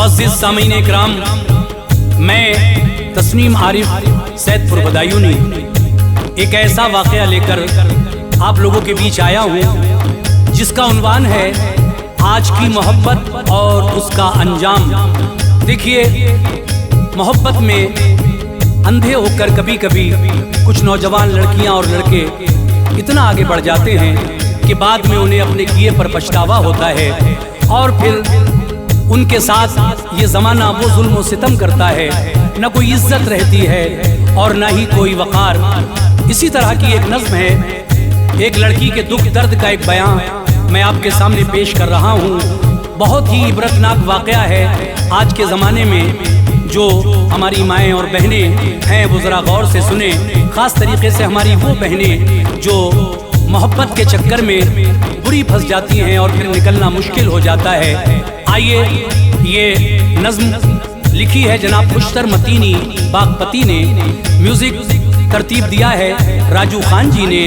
मुअज़्ज़िज़ सामीन इकराम, मैं तस्नीम आरिफ सैदपुर बदायूनी एक ऐसा वाक़या लेकर आप लोगों के बीच आया हूँ जिसका उन्वान है आज की मोहब्बत और उसका अंजाम। देखिए, मोहब्बत में अंधे होकर कभी कभी कुछ नौजवान लड़कियां और लड़के इतना आगे बढ़ जाते हैं कि बाद में उन्हें अपने किए पर पछतावा होता है और फिर उनके साथ ये ज़माना वो जुल्म और सितम करता है, न कोई इज्जत रहती है और न ही कोई वक़ार। इसी तरह की एक नज़्म है, एक लड़की के दुख दर्द का एक बयान मैं आपके सामने पेश कर रहा हूँ। बहुत ही इबरतनाक वाक़या है आज के ज़माने में। जो हमारी माएँ और बहनें हैं वो ज़रा गौर से सुने, ख़ास तरीके से हमारी वो बहनें जो मोहब्बत के चक्कर में बुरी फंस जाती हैं और फिर निकलना मुश्किल हो जाता है। आइए, ये नज़्म लिखी है जनाब खुशतर मतीनी बागपती ने, म्यूज़िक तरतीब दिया है राजू खान जी ने,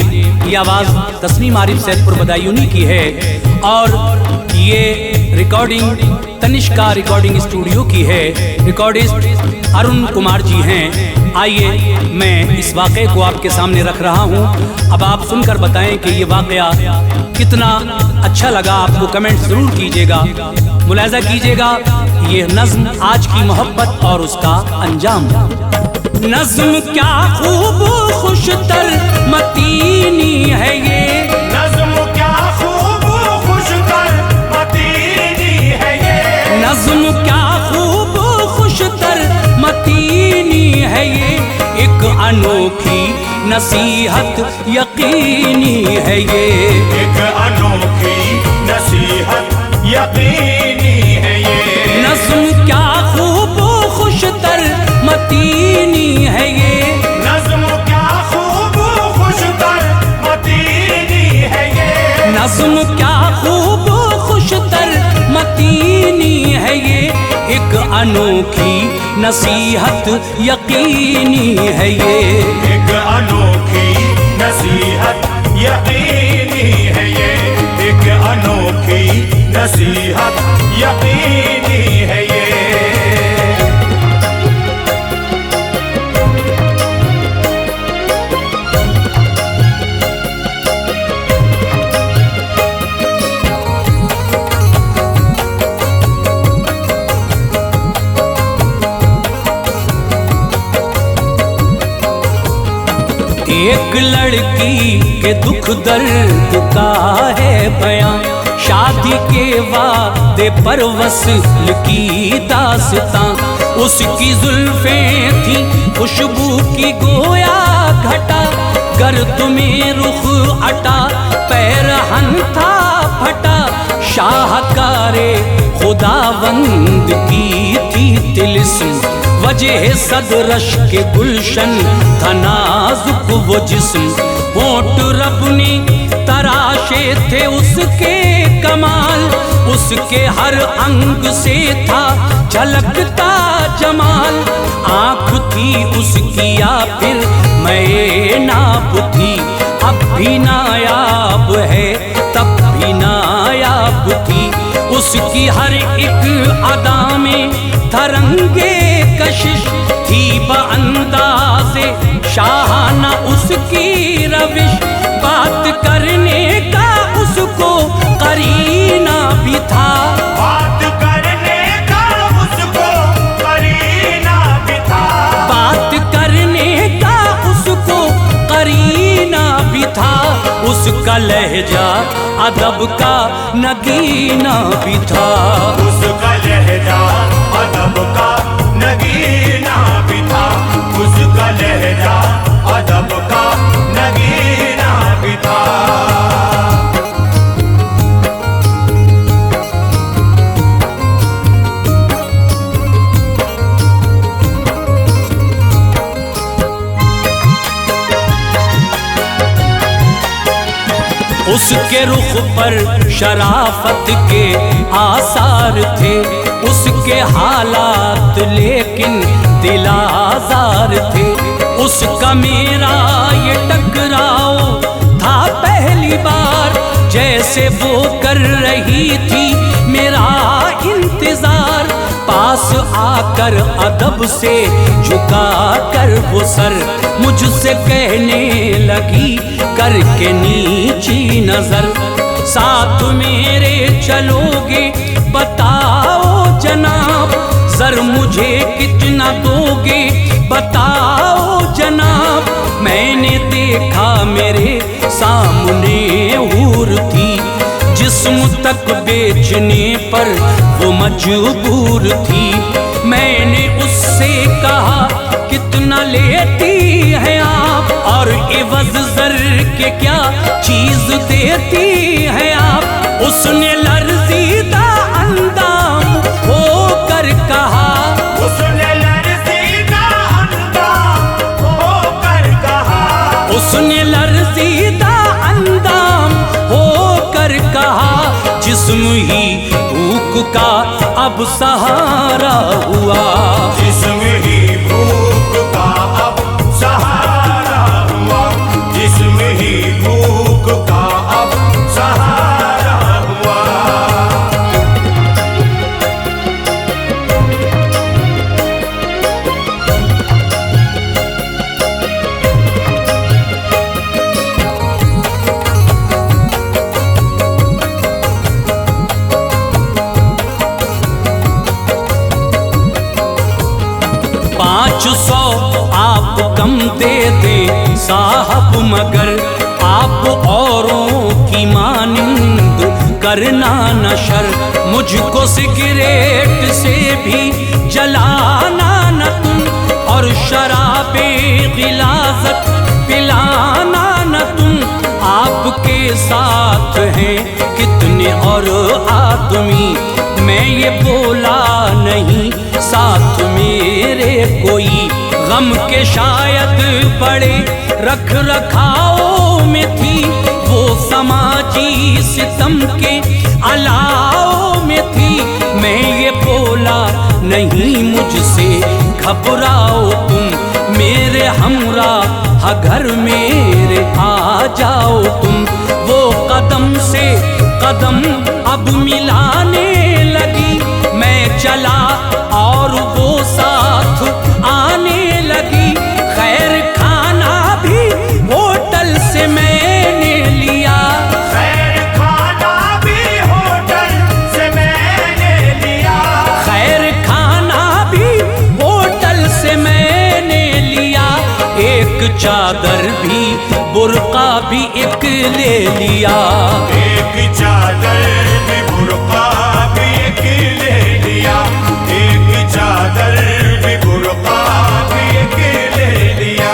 ये आवाज़ तस्नीम आरिफ सैदपुर बदायूनी की है और ये रिकॉर्डिंग तनिष्का रिकॉर्डिंग स्टूडियो की है। रिकॉर्डिस्ट अरुण कुमार जी हैं। आइए, मैं इस वाक़े को आपके सामने रख रहा हूँ। अब आप सुनकर बताएं कि ये वाक़या कितना अच्छा लगा। आपको कमेंट ज़रूर कीजिएगा, मुलाहिज़ा कीजिएगा ये नज़्म आज की मोहब्बत और उसका अंजाम। नज़्म क्या खूब खुशतर मतीनी है ये, नज़्म क्या खूब खुशतर मतीनी है ये, नज़्म क्या खूब खुशतर मतीनी है ये, एक अनोखी नसीहत यकीनी है ये, एक अनोखी नसीहत यकीनी है ये। नज़्म क्या खूब खुशतर मतीनी है ये, नज़्म क्या खूब खुशतर मतीनी है ये, नज़्म क्या खूब खुशतर मतीनी है ये, एक अनोखी नसीहत यकीनी है ये, एक अनोखी नसीहत यकीनी है ये, एक अनोखी नसीहत यकीनी है ये। एक लड़की के दुख दर्द का है बयां, शादी के वादे पर वस्ल की दास्तां, उसकी जुल्फें थी खुशबू की गोया घटा, गर्द में रुख अटा पैरहन था फटा, शाहकारे खुदावंद की थी तिलिस्म, वजह सदरश के गुलशन था नाजुक वो जिस्म, होंठ रब ने तराशे थे उसके कमाल, उसके हर अंग से था झलकता जमाल, आँख थी उसकी या फिर मैं नाब थी, अब भी नायाब है तब भी नायाब थी, उसकी हर एक अदा में तरंगे कशिश थी, बअंदाज़े शाहाना उसकी रविश, बात करने का उसको करीना भी था, बात करने का उसको करीना भी था, बात करने का उसको करीना भी था, उसका लहजा अदब का नगीना भी था, उसका लहजा अदब का नगीना भी था, उसका लहजा अदब का नगीना भी था। उसके रुख पर शराफत के आसार थे, उसके हालात लेकिन दिलाजार थे, उसका मेरा ये टकराव था पहली बार, जैसे वो कर रही थी मेरा इंतजार, पास पास आकर अदब से झुका कर वो सर मुझसे कहने लगी करके नीची नजर, साथ मेरे चलोगे बताओ जनाब, सर मुझे कितना दोगे बताओ जनाब। मैंने देखा मेरे सामने हूर थी, जिस्म तक बेचने पर वो मजबूर थी। मैंने उससे कहा कितना लेती हैं आप, और एवज़ ज़र के क्या चीज देती हैं आप। उसने लर्ज़ीदा अंदाम होकर कहा, उसने लर्ज़ीदा अंदाम होकर कहा, उसने लर्ज़ीदा अंदाम होकर कहा, जिस्म ही भूख का अब सहारा हुआ, जिस्म ही भूख का अब सहारा हुआ, जिस्म ही भूख का अब सहारा हुआ। आप कम दे दे साहब, मगर आप औरों की मानिंद करना नशर। मुझको सिगरेट से भी जलाना न तुम, और शराबे गिलाज़त पिलाना न तुम। आपके साथ हैं कितने और आदमी, मैं ये बोला नहीं साथ मेरे कोई। गम के शायद बड़े रख रखाओ में थी, वो समाजी सितम के अलाओ में थी। मैं ये बोला नहीं मुझसे घबराओ तुम, मेरे हमरा घर मेरे आ जाओ तुम। वो कदम से कदम अब मिलाने लगी, मैं चला और वो साथ आने लगी। खैर खाना भी होटल से मैंने लिया, खैर खाना भी होटल से मैंने लिया, खैर खाना भी होटल से मैंने लिया। एक चादर भी बुर्का भी एक ले लिया, एक चादर भी बुर्का भी एक ले लिया, एक चादर भी बुर्का भी एक ले लिया।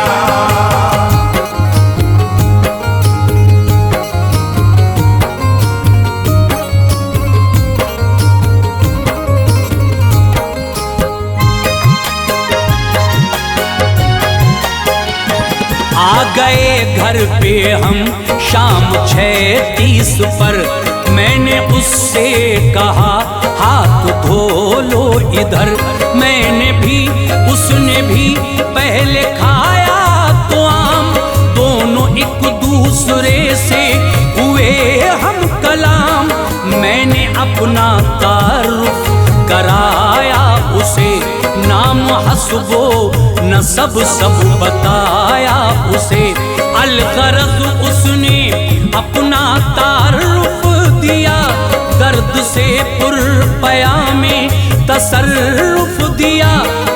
आ गए घर पे हम शाम 6:30 पर। मैंने उससे कहा हाथ धो लो इधर, मैंने भी उसने भी पहले खाया तो आम। दोनों एक दूसरे से हुए हम कलाम, मैंने अपना तारुफ कराया उसे, नाम हस्बो नसब सब बताया उसे। अलगरज उसने अपना तारुफ दिया, दर्द से पुरपया में तसर्रुफ दिया।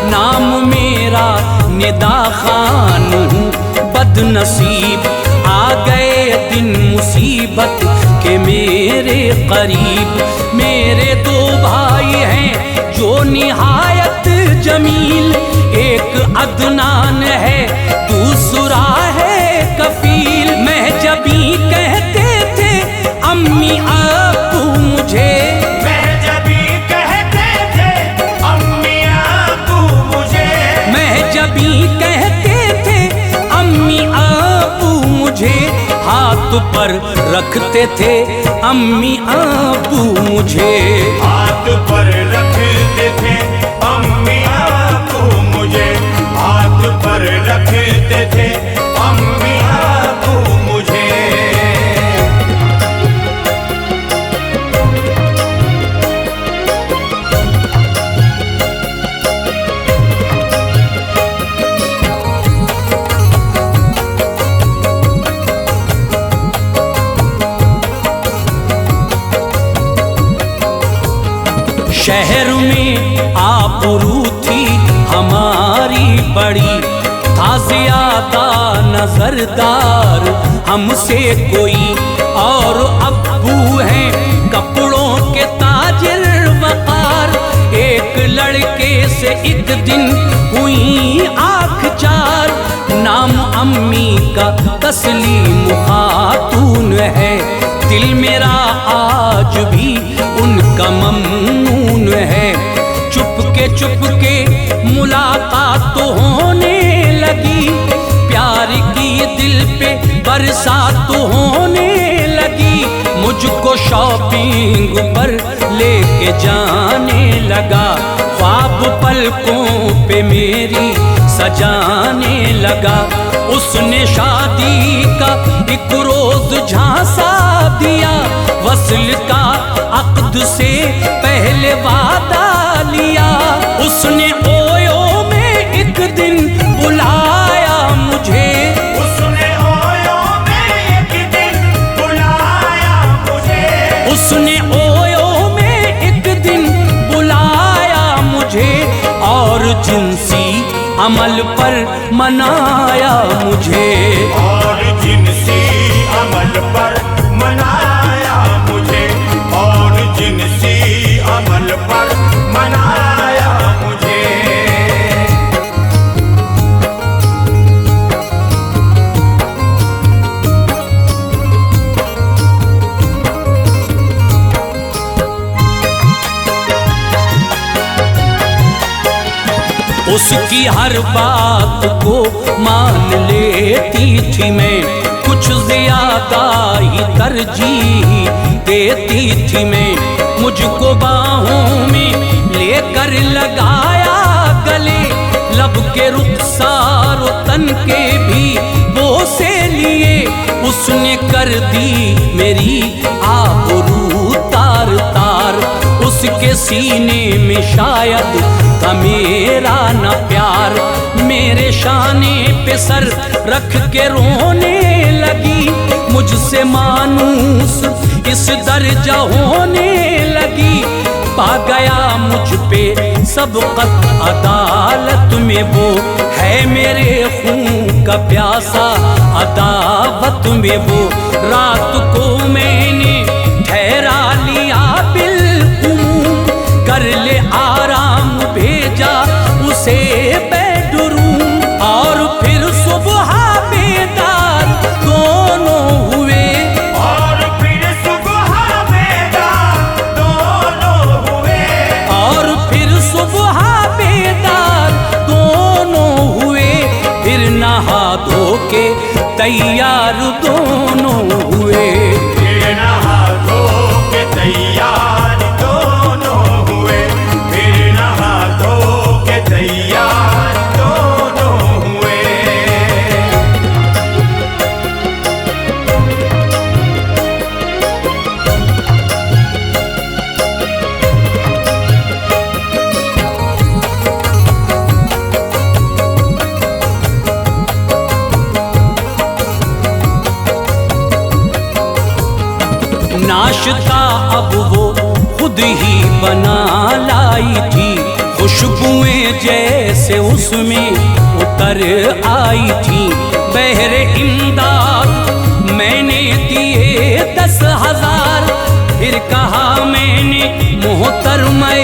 नाम मेरा निदा खान हूँ बदनसीब, आ गए दिन मुसीबत के मेरे करीब। मेरे दो भाई हैं जो निहायत जमील, एक अदनान है दूसरा है कफील। महजबी कहते थे अम्मी अब्बू मुझे, महजबी कहते थे अम्मी अब्बू मुझे, महजबी कहते थे अम्मी अब्बू मुझे। हाथ पर रखते थे अम्मी अब्बू मुझे, हाथ पर रखते थे अम्मी अब्बू मुझे, हाथ पर रखते थे अम्मी अब्बू मुझे। शहर में आबरू थी हमारी बड़ी, था ज्यादा नजरदार हमसे कोई, और अब्बू हैं कपड़ों के ताजिर वकार। एक लड़के से एक दिन हुई आँख चार, नाम अम्मी का तस्लीम खातून है, दिल मेरा आज भी उनका ममनून है। चुपके मुलाकात तो होने लगी, प्यार की दिल पे बरसात तो होने लगी, मुझको शॉपिंग पर लेके जाने लगा, ख्वाब पलकों पे मेरी सजाने लगा। उसने शादी का एक रोज झांसा दिया, वस्ल का अक्द से पहले वादा लिया। उसने ओयो में एक दिन बुलाया मुझे, उसने ओयो में एक दिन बुलाया मुझे, उसने ओयो में एक दिन बुलाया मुझे, और जिनसी अमल पर मनाया मुझे, और जिनसी अमल पर मनाया मुझे, और जिनसी अमल पर मनाया मुझे। उसकी हर बात को मान लेती थी मैं, कुछ ज्यादा ही तरजीह देती थी मैं। मुझको बाहों में लेकर लगाया गले, लब के रुखसार तन के भी बोसे लिए। उसने कर दी मेरी आबरू तार तार, उसके सीने में शायद था मेरा न प्यार। मेरे शाने पे सर रख के रोने लगी, मुझसे मानूस इस दर्जा होने लगी। पा गया मुझ पे सबकत अदालत में, वो है मेरे खून का प्यासा अदावत में। वो रात को मैंने ठहरा लिया बिल्कुल, कर ले आराम भेजा उसे बेडरूम, और फिर सुबह बेदार दोनों हुए, और फिर सुबह बेदार दोनों हुए, और फिर सुबह बेदार दोनों हुए। फिर नहा धो के तैयार दोनों हुए, फिर नहा धो के तैयार दोनों हुए, फिर नहा धो के तैयार दोनों हुए। नाश्ता अब वो खुद ही बना लाई थी, खुशबुएं जैसे उसमें उतर आई थी। बहरे इमदाद मैंने दिए 10,000, फिर कहा मैंने मोहतरमे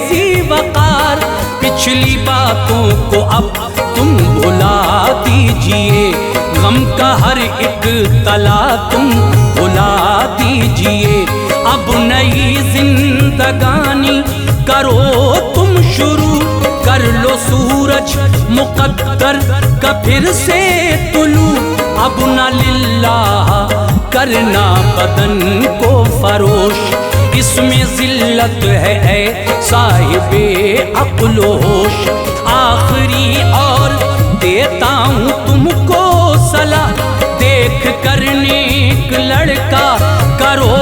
ज़ी वक़ार, पिछली बातों को अब तुम भुला दीजिए, गम का हर एक तला तुम भुला दीजिए। अब नई जिंदगानी करो तुम शुरू, कर लो सूरज मुकद्दर का फिर से तुलू। अब न लिल्लाह करना बदन को फरोश, इसमें जिल्लत है साहिबे अक्ल होश। आखिरी और देता हूँ तुमको सलाह, देख कर नेक लड़का करो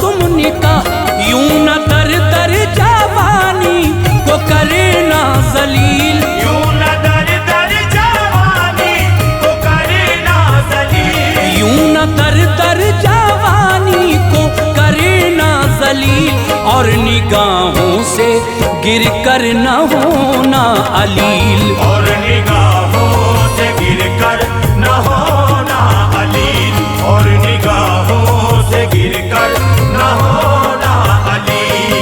तुम निकाह। यूं न दर दर जवानी को करना जलील, यूं न दर दर जवानी को करना जलील, यूं न दर दर जवानी को करना जलील। और निगाहों से गिर कर न होना अलील, और निगाहों से गिर कर न होना अलील, और निगाहों से गिर कर न होना अलील।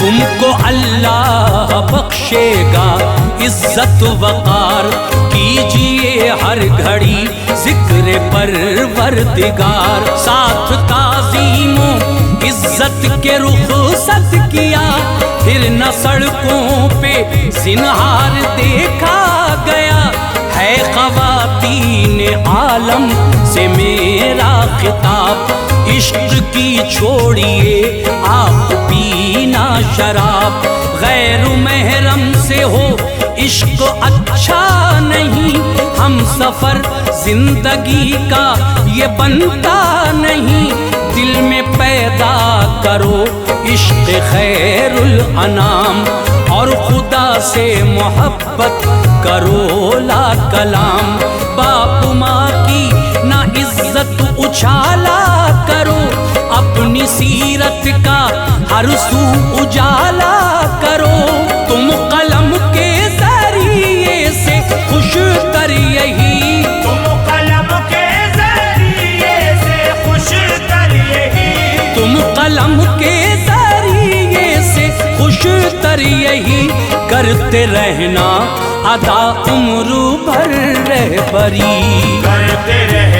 तुमको अल्लाह बख्शेगा इज्जत वकार, कीजिए हर घड़ी जिक्र परवरदिगार। साथ ताज़ीमो इज्जत के रुख़सत किया, फिर न सड़कों पे ज़िन्हार देखा गया। है ख़वातीन आलम से मेरा खिताब, इश्क की छोड़िए आप पीना शराब। गैर महरम से हो इश्क अच्छा नहीं, हम सफर जिंदगी का ये बनता नहीं। दिल में पैदा करो इश्क खैरुल अनाम, और खुदा से मोहब्बत करो ला कलाम। बाप माँ की ना इज्जत उछाला करो, अपनी सीरत का हर सू उजाला करो। तुम कलम के जरिए से खुश कर यही, तुम कलम के जरिए से खुश कर यही, तुम कलम के जरिए से खुश कर यही। करते रहना अदा उम्र भर रहबरी, करते रहे